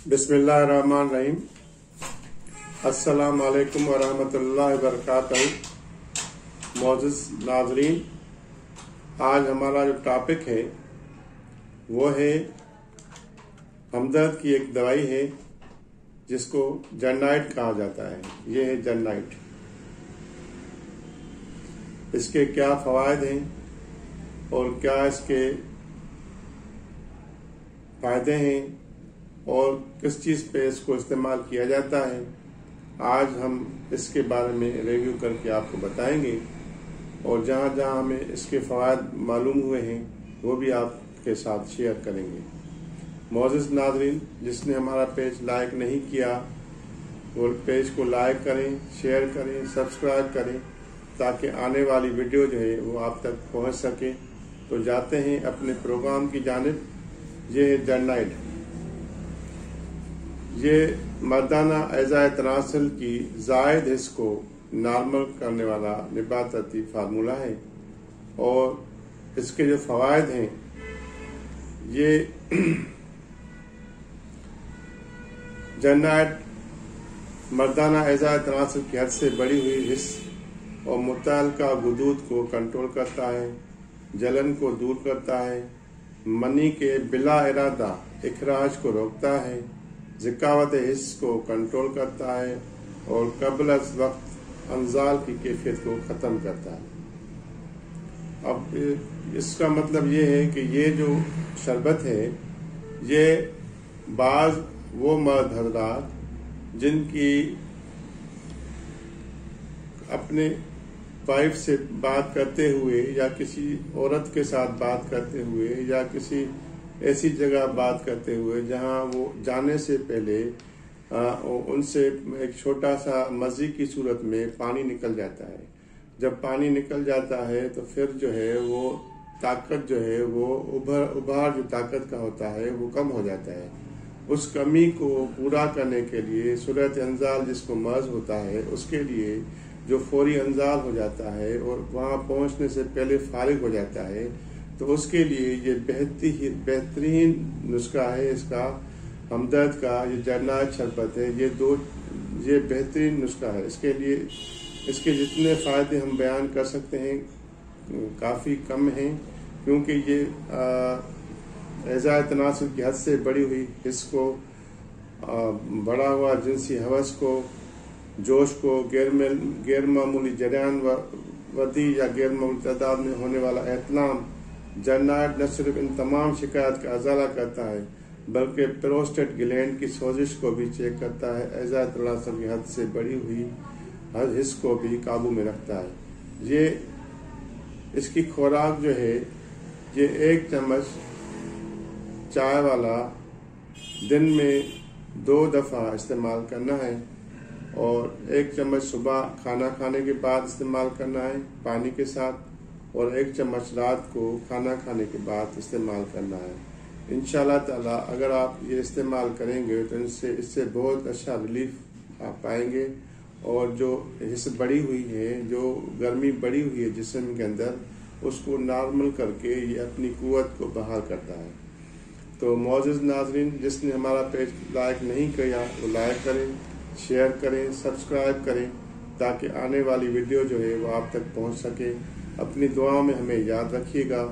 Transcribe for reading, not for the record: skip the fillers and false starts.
बिस्मिल्लाहिर्रहमानिर्रहीम। अस्सलाम वालेकुम वरहमतुल्लाहि वबरकातुहू। मोअज़्ज़िज़ नाज़रीन, आज हमारा जो टॉपिक है वो है हमदर्द की एक दवाई है जिसको जननाइट कहा जाता है। ये है जननाइट। इसके क्या फ़वाइद हैं और क्या इसके फायदे हैं और किस चीज़ पे इसको इस्तेमाल किया जाता है, आज हम इसके बारे में रिव्यू करके आपको बताएंगे और जहाँ जहाँ हमें इसके फ़वाइद मालूम हुए हैं वो भी आपके साथ शेयर करेंगे। मोअज़्ज़िज़ नाज़रीन, जिसने हमारा पेज लाइक नहीं किया वो पेज को लाइक करें, शेयर करें, सब्सक्राइब करें ताकि आने वाली वीडियो जो है वो आप तक पहुँच सके। तो जाते हैं अपने प्रोग्राम की जानिब। ये है जननाइट। ये मर्दाना एज़ाए तनासुल की ज़ायद हिस्स को नॉर्मल करने वाला निबाताती फार्मूला है और इसके जो फ़वाइद हैं ये जननाइट मर्दाना एज़ाए तनासुल की हद से बढ़ी हुई हिस्स और मुतअल्लिका गुदूद को कंट्रोल करता है, जलन को दूर करता है, मनी के बिला इरादा इखराज को रोकता है, ज़िकावत हिस्स को कंट्रोल करता है और क़ब्ल अज़ वक्त अंजाल की कैफियत को ख़त्म करता है। अब इसका मतलब ये है कि ये जो शरबत है ये बाज़ वो मर्द हज़रात जिनकी अपने वाइफ से बात करते हुए या किसी औरत के साथ बात करते हुए या किसी ऐसी जगह बात करते हुए जहां वो जाने से पहले उनसे एक छोटा सा मज़ी की सूरत में पानी निकल जाता है। जब पानी निकल जाता है तो फिर जो है वो ताकत जो है वो उभार जो ताकत का होता है वो कम हो जाता है। उस कमी को पूरा करने के लिए सूरत अंजाल जिसको मर्ज होता है उसके लिए जो फौरी अंजाल हो जाता है और वहाँ पहुँचने से पहले फारिग हो जाता है, तो उसके लिए ये बेहतरीन नुस्खा है इसका हमदर्द का। ये जननाइट शरबत है, ये बेहतरीन नुस्खा है। इसके लिए इसके जितने फ़ायदे हम बयान कर सकते हैं काफ़ी कम हैं, क्योंकि ये एज़ाए तनासुल की हद से बढ़ी हुई हिस्स को, बढ़ा हुआ जिनसी हवस को, जोश को, गैर मामूली जरियान वदी या गैर मामूली तादाद में होने वाला एहतलाम, जननाइट न सिर्फ इन तमाम शिकायत का अजाला करता है बल्कि प्रोस्टेट ग्लैंड की सोजिश को भी चेक करता है। एज़ाए तनासुल की हद से बढ़ी हुई हर हिस्स को भी काबू में रखता है। ये इसकी खुराक जो है ये 1 चम्मच चाय वाला दिन में 2 दफ़ा इस्तेमाल करना है और 1 चम्मच सुबह खाना खाने के बाद इस्तेमाल करना है पानी के साथ, और 1 चम्मच रात को खाना खाने के बाद इस्तेमाल करना है। इंशाल्लाह ताला अगर आप ये इस्तेमाल करेंगे तो इससे बहुत अच्छा रिलीफ आप पाएंगे और जो हिस्स बढ़ी हुई है, जो गर्मी बढ़ी हुई है जिस्म के अंदर, उसको नॉर्मल करके ये अपनी कुव्वत को बहाल करता है। तो मोअज़्ज़िज़ नाज़रीन, जिसने हमारा पेज लाइक नहीं किया वो लाइक करें, शेयर करें, सब्सक्राइब करें ताकि आने वाली वीडियो जो है वो आप तक पहुंच सके। अपनी दुआओं में हमें याद रखिएगा।